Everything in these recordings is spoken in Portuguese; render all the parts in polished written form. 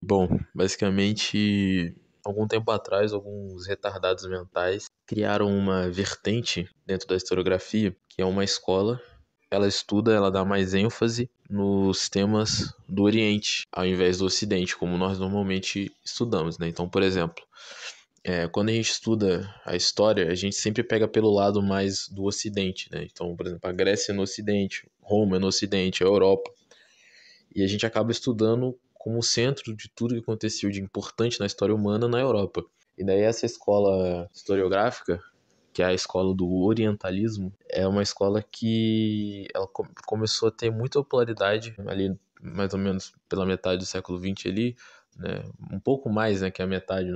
Bom, basicamente, algum tempo atrás, alguns retardados mentais criaram uma vertente dentro da historiografia, que é uma escola. Ela estuda, ela dá mais ênfase nos temas do Oriente, ao invés do Ocidente, como nós normalmente estudamos, né? Então, por exemplo, quando a gente estuda a história, a gente sempre pega pelo lado mais do Ocidente, né? Então, por exemplo, a Grécia é no Ocidente, Roma é no Ocidente, a Europa. E a gente acaba estudando como centro de tudo que aconteceu de importante na história humana na Europa. E daí essa escola historiográfica, que é a escola do orientalismo, é uma escola que ela começou a ter muita popularidade ali mais ou menos pela metade do século XX ali, né, um pouco mais, né, que a metade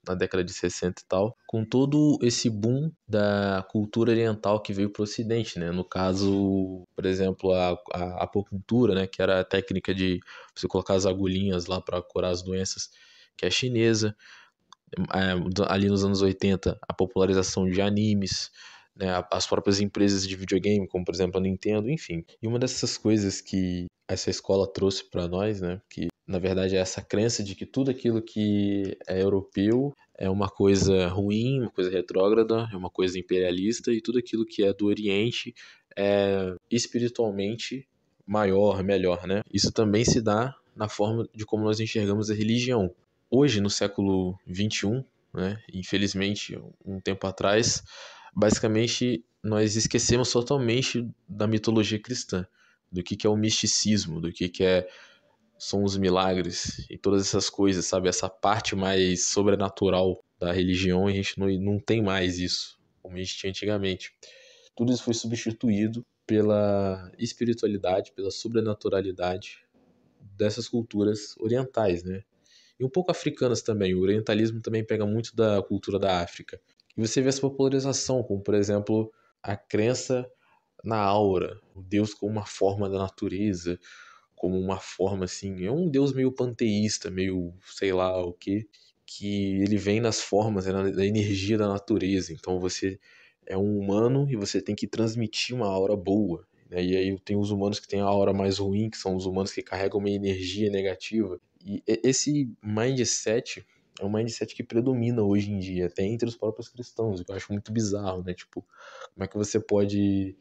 na década de 60 e tal, com todo esse boom da cultura oriental que veio para o Ocidente, né, no caso, por exemplo, a acupuntura, né, que era a técnica de você colocar as agulhinhas lá para curar as doenças, que é chinesa, ali nos anos 80, a popularização de animes, né, as próprias empresas de videogame, como por exemplo a Nintendo, enfim. E uma dessas coisas que essa escola trouxe para nós, né, que na verdade é essa crença de que tudo aquilo que é europeu é uma coisa ruim, uma coisa retrógrada, é uma coisa imperialista, e tudo aquilo que é do Oriente é espiritualmente maior, melhor, né? Isso também se dá na forma de como nós enxergamos a religião. Hoje, no século XXI, né, infelizmente, um tempo atrás, basicamente nós esquecemos totalmente da mitologia cristã, do que é o misticismo, do são os milagres e todas essas coisas, sabe? Essa parte mais sobrenatural da religião, a gente não tem mais isso, como a gente tinha antigamente. Tudo isso foi substituído pela espiritualidade, pela sobrenaturalidade dessas culturas orientais, né? E um pouco africanas também. O orientalismo também pega muito da cultura da África. E você vê essa popularização, como por exemplo a crença na aura, o Deus como uma forma da natureza, como uma forma assim, é um Deus meio panteísta, meio sei lá o que ele vem nas formas, né, da energia da natureza. Então você é um humano e você tem que transmitir uma aura boa, né? E aí tem os humanos que têm a aura mais ruim, que são os humanos que carregam uma energia negativa. E esse mindset é um mindset que predomina hoje em dia, até entre os próprios cristãos, o que eu acho muito bizarro, né? Tipo, como é que você pode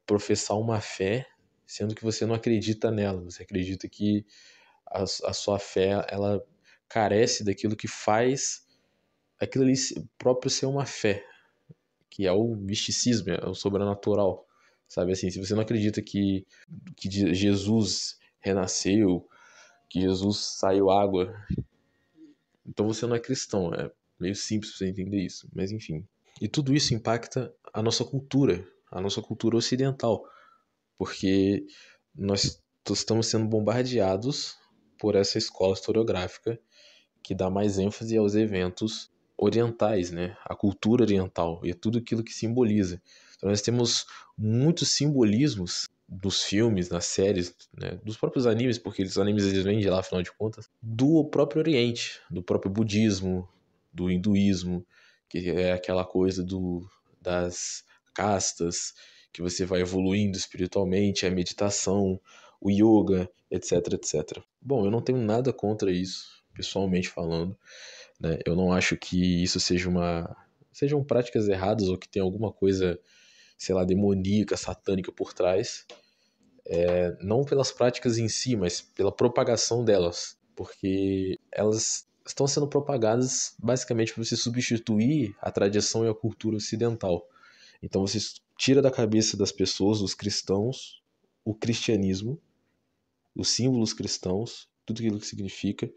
professar uma fé sendo que você não acredita nela? Você acredita que a sua fé, ela carece daquilo que faz aquilo ali próprio ser uma fé, que é o misticismo, é o sobrenatural, sabe? Assim, se você não acredita que Jesus renasceu, que Jesus saiu água, então você não é cristão. É meio simples você entender isso, mas enfim. E tudo isso impacta a nossa cultura ocidental, porque nós estamos sendo bombardeados por essa escola historiográfica que dá mais ênfase aos eventos orientais, né? A cultura oriental e tudo aquilo que simboliza. Então nós temos muitos simbolismos dos filmes, nas séries, né? Dos próprios animes, porque os animes eles vêm de lá, afinal de contas, do próprio Oriente, do próprio budismo, do hinduísmo, que é aquela coisa das castas, que você vai evoluindo espiritualmente, a meditação, o yoga, etc, etc. Bom, eu não tenho nada contra isso, pessoalmente falando, né? Eu não acho que isso sejam práticas erradas ou que tem alguma coisa, sei lá, demoníaca, satânica por trás, não pelas práticas em si, mas pela propagação delas, porque elas estão sendo propagadas basicamente para você substituir a tradição e a cultura ocidental. Então você tira da cabeça das pessoas, dos cristãos, o cristianismo, os símbolos cristãos, tudo aquilo que significa,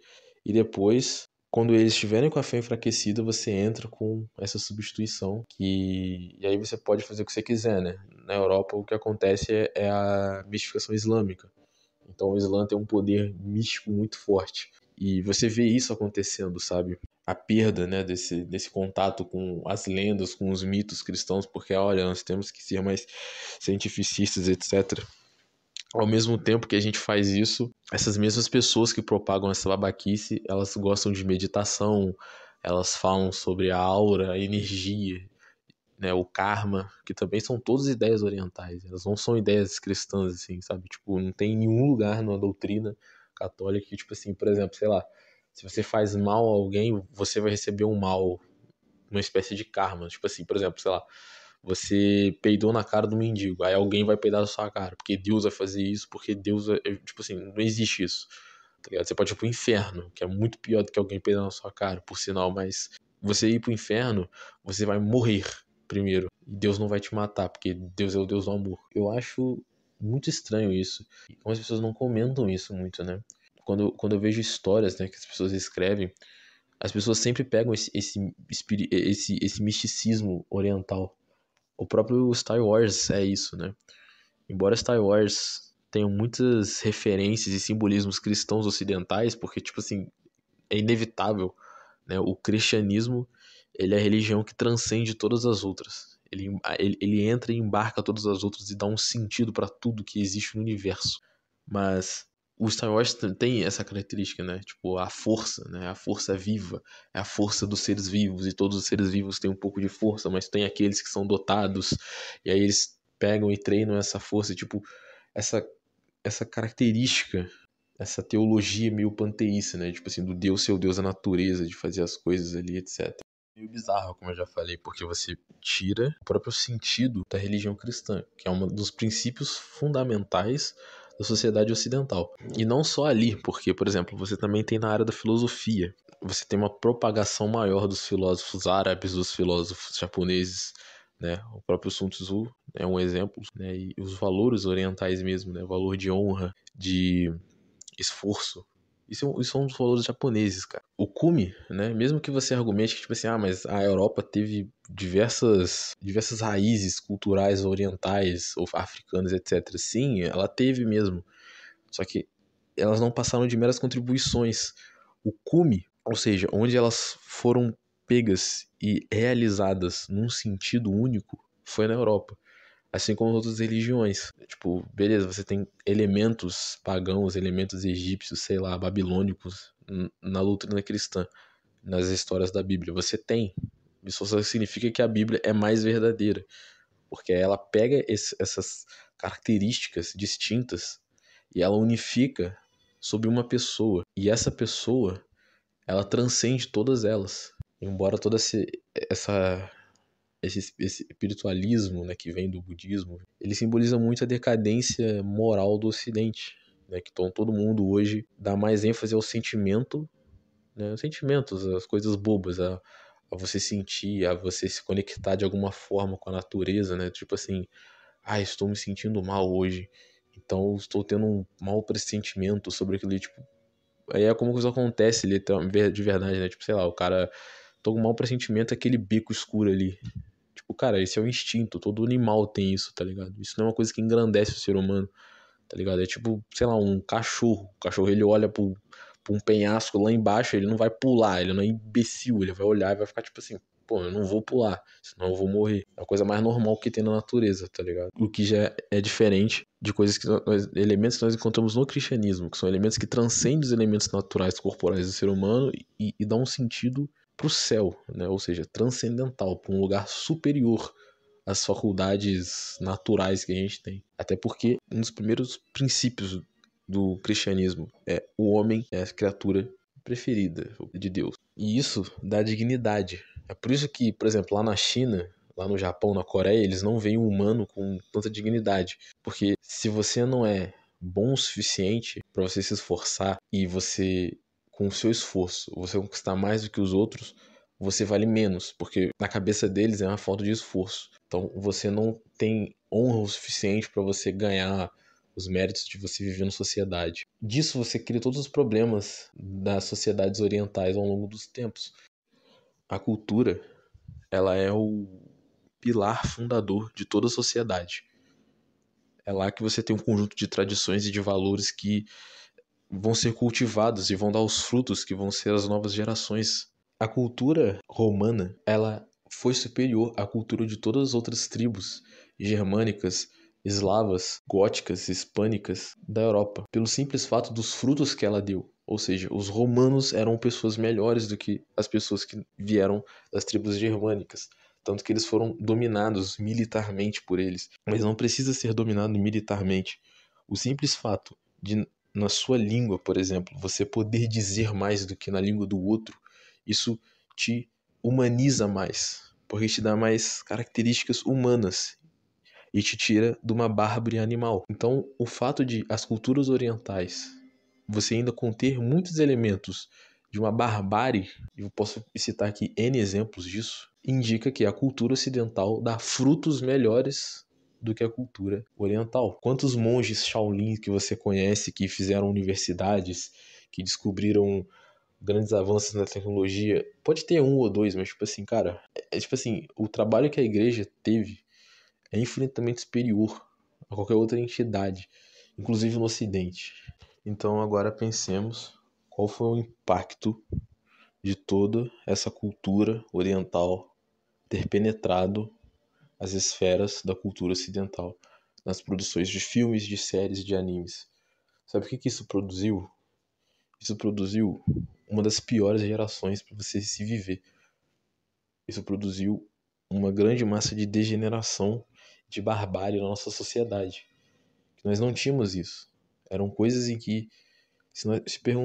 e depois, quando eles estiverem com a fé enfraquecida, você entra com essa substituição, e aí você pode fazer o que você quiser, né? Na Europa, o que acontece é a mistificação islâmica. Então, o Islã tem um poder místico muito forte. E você vê isso acontecendo, sabe? A perda, né, desse contato com as lendas, com os mitos cristãos, porque, olha, nós temos que ser mais cientificistas, etc. Ao mesmo tempo que a gente faz isso, essas mesmas pessoas que propagam essa babaquice, elas gostam de meditação, elas falam sobre a aura, a energia, né, o karma, que também são todas ideias orientais. Elas não são ideias cristãs, assim, sabe? Tipo, não tem nenhum lugar na doutrina católica que, tipo assim, por exemplo, sei lá, se você faz mal a alguém, você vai receber um mal, uma espécie de karma. Tipo assim, por exemplo, sei lá, você peidou na cara do mendigo, aí alguém vai peidar na sua cara, porque Deus vai fazer isso, porque Deus tipo assim, não existe isso. Tá ligado? Você pode ir pro inferno, que é muito pior do que alguém peidar na sua cara, por sinal, mas você ir pro inferno, você vai morrer primeiro. E Deus não vai te matar, porque Deus é o Deus do amor. Eu acho muito estranho isso. E como as pessoas não comentam isso muito, né? Quando eu vejo histórias, né, que as pessoas escrevem, as pessoas sempre pegam esse misticismo oriental. O próprio Star Wars é isso, né? Embora Star Wars tenha muitas referências e simbolismos cristãos ocidentais, porque, tipo assim, é inevitável, né? O cristianismo, ele é a religião que transcende todas as outras. Ele entra e embarca todas as outras e dá um sentido para tudo que existe no universo. Mas o Star Wars tem essa característica, né? Tipo, a força, né? A força viva, é a força dos seres vivos, e todos os seres vivos têm um pouco de força, mas tem aqueles que são dotados, e aí eles pegam e treinam essa força, tipo, essa, essa característica, essa teologia meio panteísta, né? Tipo assim, do Deus ser o Deus da natureza, de fazer as coisas ali, etc. Meio bizarro, como eu já falei, porque você tira o próprio sentido da religião cristã, que é um dos princípios fundamentais da sociedade ocidental. E não só ali, porque, por exemplo, você também tem na área da filosofia. Você tem uma propagação maior dos filósofos árabes, dos filósofos japoneses, né? O próprio Sun Tzu é um exemplo, né? E os valores orientais mesmo, né? O valor de honra, de esforço. Isso são os valores japoneses, cara. O Kumi, né? Mesmo que você argumente que, tipo assim, mas a Europa teve diversas raízes culturais orientais ou africanas, etc. Sim, ela teve mesmo. Só que elas não passaram de meras contribuições. O Kumi, ou seja, onde elas foram pegas e realizadas num sentido único, foi na Europa. Assim como outras religiões. Tipo, beleza, você tem elementos pagãos, elementos egípcios, sei lá, babilônicos na doutrina cristã, nas histórias da Bíblia. Você tem. Isso só significa que a Bíblia é mais verdadeira, porque ela pega essas características distintas e ela unifica sobre uma pessoa. E essa pessoa, ela transcende todas elas. Embora toda essa esse espiritualismo, né, que vem do budismo, ele simboliza muito a decadência moral do Ocidente, né, que todo mundo hoje dá mais ênfase ao sentimento, né, os sentimentos, as coisas bobas, a você sentir, a você se conectar de alguma forma com a natureza, né, tipo assim, estou me sentindo mal hoje, então estou tendo um mau pressentimento sobre aquilo, tipo, aí é como que isso acontece ali, de verdade, né, tipo, sei lá, o cara, tô com um mau pressentimento, aquele beco escuro ali. Tipo, cara, esse é o instinto, todo animal tem isso, tá ligado? Isso não é uma coisa que engrandece o ser humano, tá ligado? É tipo, sei lá, um cachorro. O cachorro, ele olha pra um penhasco lá embaixo, ele não vai pular, ele não é imbecil, ele vai olhar e vai ficar tipo assim, pô, eu não vou pular, senão eu vou morrer. É a coisa mais normal que tem na natureza, tá ligado? O que já é diferente de coisas elementos que nós encontramos no cristianismo, que são elementos que transcendem os elementos naturais corporais do ser humano e dão um sentido pro céu, né? Ou seja, transcendental, para um lugar superior às faculdades naturais que a gente tem. Até porque um dos primeiros princípios do cristianismo é o homem é a criatura preferida de Deus. E isso dá dignidade. É por isso que, por exemplo, lá na China, lá no Japão, na Coreia, eles não veem o humano com tanta dignidade. Porque se você não é bom o suficiente para você se esforçar e você, com o seu esforço, você conquistar mais do que os outros, você vale menos, porque na cabeça deles é uma falta de esforço. Então você não tem honra o suficiente para você ganhar os méritos de você viver na sociedade. Disso você cria todos os problemas das sociedades orientais ao longo dos tempos. A cultura, ela é o pilar fundador de toda a sociedade. É lá que você tem um conjunto de tradições e de valores que vão ser cultivados e vão dar os frutos que vão ser as novas gerações. A cultura romana, ela foi superior à cultura de todas as outras tribos germânicas, eslavas, góticas, hispânicas da Europa, pelo simples fato dos frutos que ela deu. Ou seja, os romanos eram pessoas melhores do que as pessoas que vieram das tribos germânicas. Tanto que eles foram dominados militarmente por eles. Mas não precisa ser dominado militarmente. O simples fato de na sua língua, por exemplo, você poder dizer mais do que na língua do outro, isso te humaniza mais, porque te dá mais características humanas e te tira de uma bárbare animal. Então, o fato de as culturas orientais você ainda conter muitos elementos de uma barbárie, eu posso citar aqui N exemplos disso, indica que a cultura ocidental dá frutos melhores do que a cultura oriental. Quantos monges Shaolin que você conhece que fizeram universidades, que descobriram grandes avanços na tecnologia? Pode ter um ou dois, mas tipo assim, cara, tipo assim, o trabalho que a igreja teve é infinitamente superior a qualquer outra entidade, inclusive no Ocidente. Então agora pensemos qual foi o impacto de toda essa cultura oriental ter penetrado as esferas da cultura ocidental nas produções de filmes, de séries, de animes. Sabe o que isso produziu? Isso produziu uma das piores gerações para você se viver. Isso produziu uma grande massa de degeneração, de barbárie na nossa sociedade. Nós não tínhamos isso. Eram coisas em que, se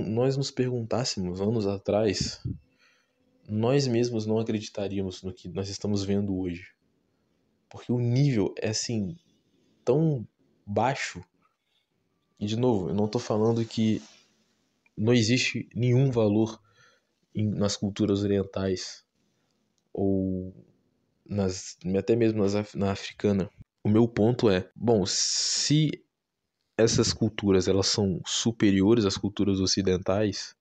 nós nos perguntássemos anos atrás, nós mesmos não acreditaríamos no que nós estamos vendo hoje. Porque o nível é assim, tão baixo. E de novo, eu não estou falando que não existe nenhum valor nas culturas orientais ou até mesmo na africana. O meu ponto é, bom, se essas culturas elas são superiores às culturas ocidentais,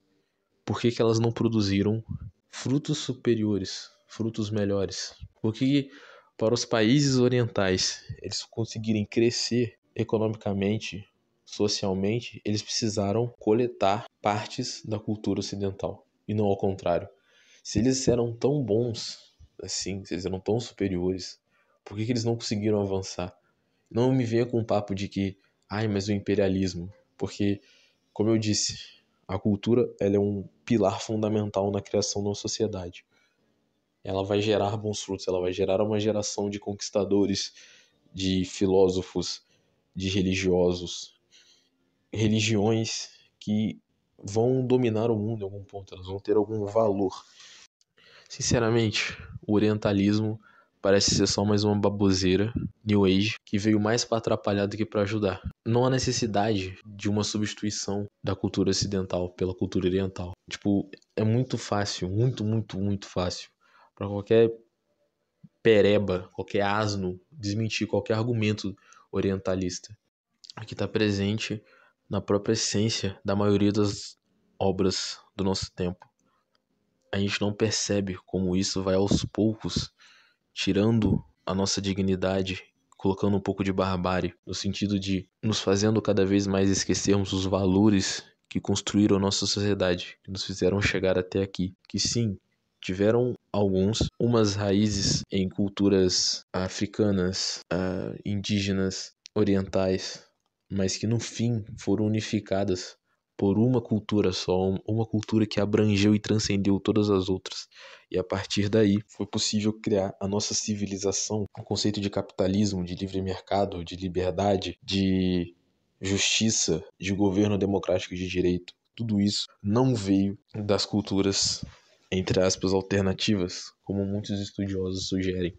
por que elas não produziram frutos superiores, frutos melhores? Por que para os países orientais eles conseguirem crescer economicamente, socialmente, eles precisaram coletar partes da cultura ocidental e não ao contrário? Se eles eram tão bons assim, se eles eram tão superiores, por que eles não conseguiram avançar? Não me venha com o papo de que, ai, mas o imperialismo, porque, como eu disse, a cultura ela é um pilar fundamental na criação de uma sociedade. Ela vai gerar bons frutos, ela vai gerar uma geração de conquistadores, de filósofos, de religiosos, religiões que vão dominar o mundo em algum ponto, elas vão ter algum valor. Sinceramente, o orientalismo parece ser só mais uma baboseira, New Age, que veio mais para atrapalhar do que para ajudar. Não há necessidade de uma substituição da cultura ocidental pela cultura oriental. Tipo, é muito fácil, muito fácil para qualquer pereba, qualquer asno desmentir qualquer argumento orientalista. Aqui está presente na própria essência da maioria das obras do nosso tempo. A gente não percebe como isso vai aos poucos tirando a nossa dignidade, colocando um pouco de barbárie, no sentido de nos fazendo cada vez mais esquecermos os valores que construíram a nossa sociedade, que nos fizeram chegar até aqui. Que sim, tiveram alguns, umas raízes em culturas africanas, indígenas, orientais, mas que no fim foram unificadas por uma cultura só, uma cultura que abrangeu e transcendeu todas as outras. E a partir daí foi possível criar a nossa civilização, o conceito de capitalismo, de livre mercado, de liberdade, de justiça, de governo democrático e de direito. Tudo isso não veio das culturas, entre aspas, alternativas, como muitos estudiosos sugerem.